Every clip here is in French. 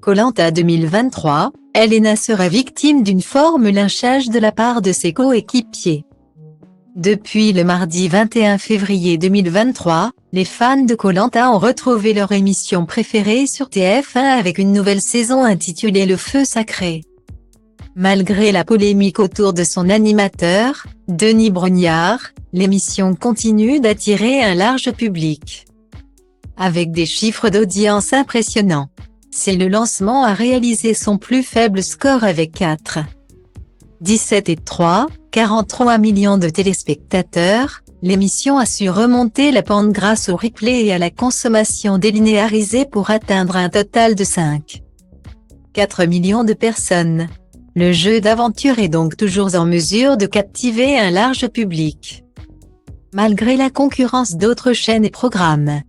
Koh-Lanta 2023, Elena sera victime d'une forme lynchage de la part de ses coéquipiers. Depuis le mardi 21 février 2023, les fans de Koh-Lanta ont retrouvé leur émission préférée sur TF1 avec une nouvelle saison intitulée Le Feu Sacré. Malgré la polémique autour de son animateur, Denis Brognard, l'émission continue d'attirer un large public. Avec des chiffres d'audience impressionnants. C'est le lancement a réalisé son plus faible score avec 4,17 et 43 millions de téléspectateurs. L'émission a su remonter la pente grâce au replay et à la consommation délinéarisée pour atteindre un total de 5,4 millions de personnes. Le jeu d'aventure est donc toujours en mesure de captiver un large public. Malgré la concurrence d'autres chaînes et programmes.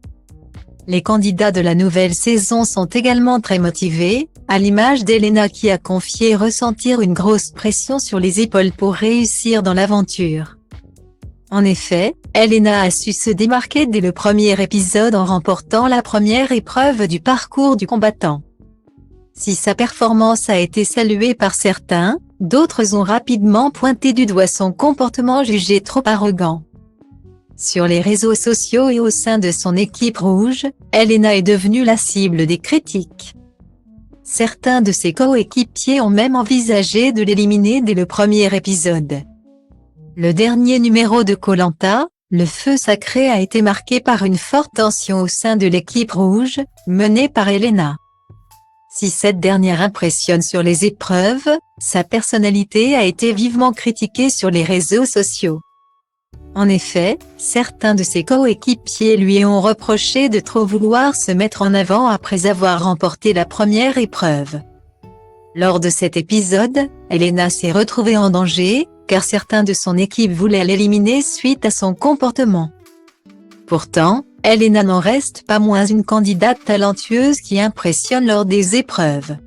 Les candidats de la nouvelle saison sont également très motivés, à l'image d'Elena qui a confié ressentir une grosse pression sur les épaules pour réussir dans l'aventure. En effet, Elena a su se démarquer dès le premier épisode en remportant la première épreuve du parcours du combattant. Si sa performance a été saluée par certains, d'autres ont rapidement pointé du doigt son comportement jugé trop arrogant. Sur les réseaux sociaux et au sein de son équipe rouge, Elena est devenue la cible des critiques. Certains de ses coéquipiers ont même envisagé de l'éliminer dès le premier épisode. Le dernier numéro de Koh-Lanta, Le Feu Sacré, a été marqué par une forte tension au sein de l'équipe rouge, menée par Elena. Si cette dernière impressionne sur les épreuves, sa personnalité a été vivement critiquée sur les réseaux sociaux. En effet, certains de ses coéquipiers lui ont reproché de trop vouloir se mettre en avant après avoir remporté la première épreuve. Lors de cet épisode, Elena s'est retrouvée en danger, car certains de son équipe voulaient l'éliminer suite à son comportement. Pourtant, Elena n'en reste pas moins une candidate talentueuse qui impressionne lors des épreuves.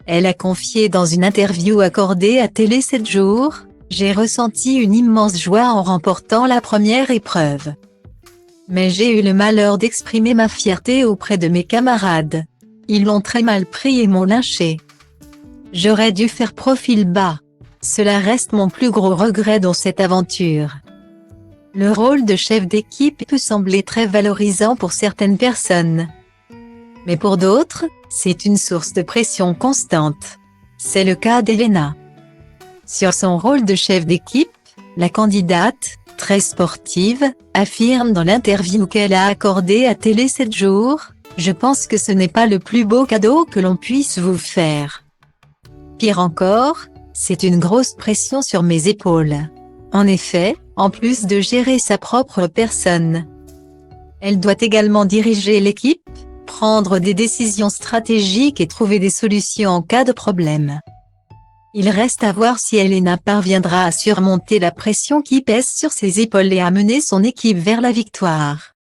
Elle a confié dans une interview accordée à Télé 7 jours: « J'ai ressenti une immense joie en remportant la première épreuve. Mais j'ai eu le malheur d'exprimer ma fierté auprès de mes camarades. Ils l'ont très mal pris et m'ont lynché. J'aurais dû faire profil bas. Cela reste mon plus gros regret dans cette aventure. » Le rôle de chef d'équipe peut sembler très valorisant pour certaines personnes. Mais pour d'autres, c'est une source de pression constante. C'est le cas d'Elena. Sur son rôle de chef d'équipe, la candidate, très sportive, affirme dans l'interview qu'elle a accordée à Télé 7 jours: « Je pense que ce n'est pas le plus beau cadeau que l'on puisse vous faire. Pire encore, c'est une grosse pression sur mes épaules. » En effet, en plus de gérer sa propre personne, elle doit également diriger l'équipe, prendre des décisions stratégiques et trouver des solutions en cas de problème. Il reste à voir si Elena parviendra à surmonter la pression qui pèse sur ses épaules et à mener son équipe vers la victoire.